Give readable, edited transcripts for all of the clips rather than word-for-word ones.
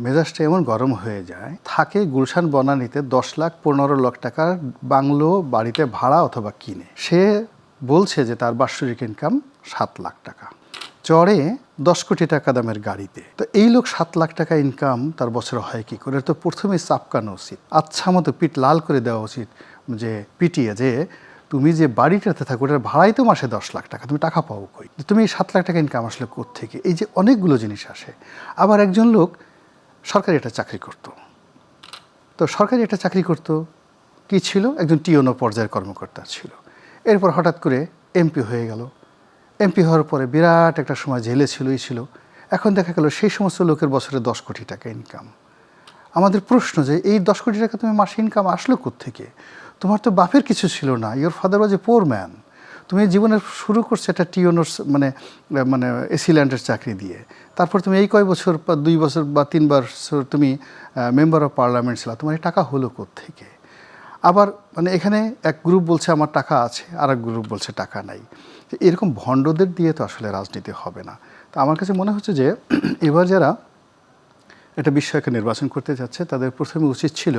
মেজাজটা এমন গরম হয়ে যায়, থাকে গুলশান বনানীতে 10,15,00,000 টাকার বাংলো বাড়িতে ভাড়া অথবা কিনে সে বলছে যে তার বাৎসরিক ইনকাম 7 লাখ টাকা, চড়ে 10 কোটি টাকা দামের গাড়িতে। তো এই লোক 7 লাখ টাকা ইনকাম তার বছরে হয় কি করে? তো প্রথমেই চাপকানো উচিত, আচ্ছা মতো পিঠ লাল করে দেওয়া উচিত, যে পিটিয়ে যে তুমি যে বাড়িটাতে থাকো ওটার ভাড়াই তো মাসে 10 লাখ টাকা, তুমি টাকা পাবো কই? তুমি এই 7 লাখ টাকা ইনকাম আসলে কোত্থেকে? এই যে অনেকগুলো জিনিস আসে। আবার একজন লোক সরকারি একটা চাকরি করত, তো সরকারি একটা চাকরি করত কি ছিল, একজন টিওনো পর্যায়ের কর্মকর্তা ছিল। এরপর হঠাৎ করে এমপি হয়ে গেল। এমপি হওয়ার পরে বিরাট একটা সময় জেলে ছিল। এখন দেখা গেল সেই সমস্ত লোকের বছরে 10 কোটি টাকা ইনকাম। আমাদের প্রশ্ন যে এই 10 কোটি টাকা তুমি মাসে ইনকাম আসলো কোত্থেকে? তোমার তো বাপের কিছু ছিল না, your father was A poor man. তুমি জীবনের শুরু করছো একটা টিওনোর মানে এসিল্যান্ডের চাকরি দিয়ে, তারপর তুমি এই কয় বছর 2 বছর বা 3 বছর তুমি মেম্বার অফ পার্লামেন্ট ছিল, তোমার এই টাকা হলো কোত্থেকে? আবার মানে এখানে এক গ্রুপ বলছে আমার টাকা আছে, আর এক গ্রুপ বলছে টাকা নাই। এরকম ভণ্ডদের দিয়ে তো আসলে রাজনীতি হবে না। তো আমার কাছে মনে হচ্ছে যে এবার যারা একটা বিষয়কে নির্বাচন করতে যাচ্ছে তাদের প্রথমে উচিত ছিল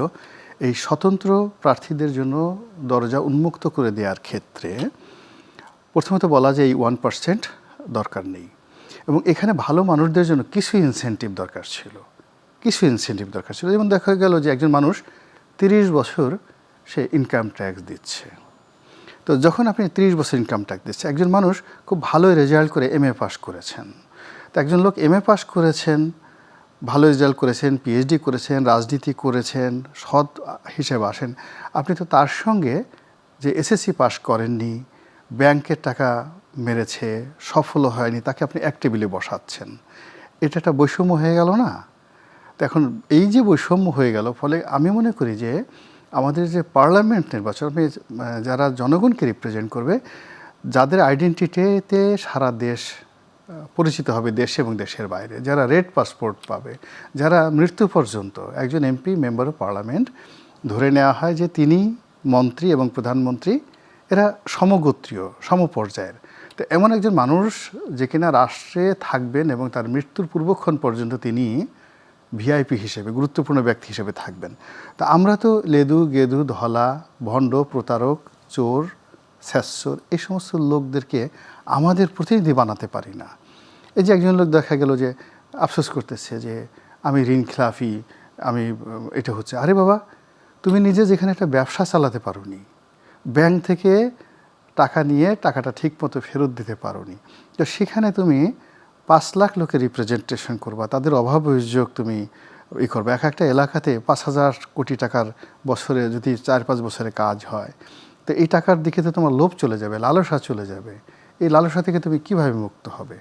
এই স্বতন্ত্র প্রার্থীদের জন্য দরজা উন্মুক্ত করে দেওয়ার ক্ষেত্রে প্রথমত বলা যে এই 1% দরকার নেই, এবং এখানে ভালো মানুষদের জন্য কিছু ইনসেন্টিভ দরকার ছিল। যেমন দেখা গেল যে একজন মানুষ 30 বছর সে ইনকাম ট্যাক্স দিচ্ছে। তো যখন আপনি 30 বছর ইনকাম ট্যাক্স দিচ্ছে, একজন মানুষ খুব ভালো রেজাল্ট করে MA পাস করেছেন, তো একজন লোক MA পাস করেছেন, ভালো রেজাল্ট করেছেন, PhD করেছেন, রাজনীতি করেছেন, সৎ হিসেবে আসেন, আপনি তো তার সঙ্গে যে SSC পাস করেননি, ব্যাংকের টাকা মেরেছে, সফল হয়নি, তাকে আপনি এক টেবিলে বসাচ্ছেন। এটা একটা বৈষম্য হয়ে গেল না? তো এখন এই যে বৈষম্য হয়ে গেল, ফলে আমি মনে করি যে আমাদের যে পার্লামেন্ট নির্বাচন, যারা জনগণকে রিপ্রেজেন্ট করবে, যাদের আইডেন্টিটিতে সারা দেশ পরিচিত হবে, দেশে এবং দেশের বাইরে, যারা রেড পাসপোর্ট পাবে, যারা মৃত্যু পর্যন্ত একজন MP মেম্বার অফ পার্লামেন্ট ধরে নেওয়া হয় যে তিনি মন্ত্রী এবং প্রধানমন্ত্রী এরা সমগোত্রীয়, সমপর্যায়ের। তো এমন একজন মানুষ যে কিনা রাষ্ট্রে থাকবেন এবং তার মৃত্যুর পূর্বক্ষণ পর্যন্ত তিনি VIP হিসেবে, গুরুত্বপূর্ণ ব্যক্তি হিসেবে থাকবেন। তা আমরা তো লেদু গেদু ধলা, ভণ্ড, প্রতারক, চোর, স্যাসর এই সমস্ত লোকদেরকে আমাদের প্রতিনিধি বানাতে পারি না। এই যে একজন লোক দেখা গেল যে আফসোস করতেছে যে আমি ঋণ খেলাফি, আমি এটা হচ্ছে। আরে বাবা, তুমি নিজে যেখানে একটা ব্যবসা চালাতে পারোনি, ব্যাংক থেকে টাকা নিয়ে টাকাটা ঠিক মতো ফেরত দিতে পারোনি, তো সেখানে তুমি 5 লাখ লোকের রিপ্রেজেন্টেশন করবা, তাদের অভাব অভিযোগ তুমি করবে। একটা এলাকাতে 5,000 কোটি টাকার বছরে যদি 4-5 বছরে কাজ হয়, তো এই টাকার দিকে তো তোমার লোভ চলে যাবে, লালসা চলে যাবে। এই লালসা থেকে তুমি কিভাবে মুক্ত হবে?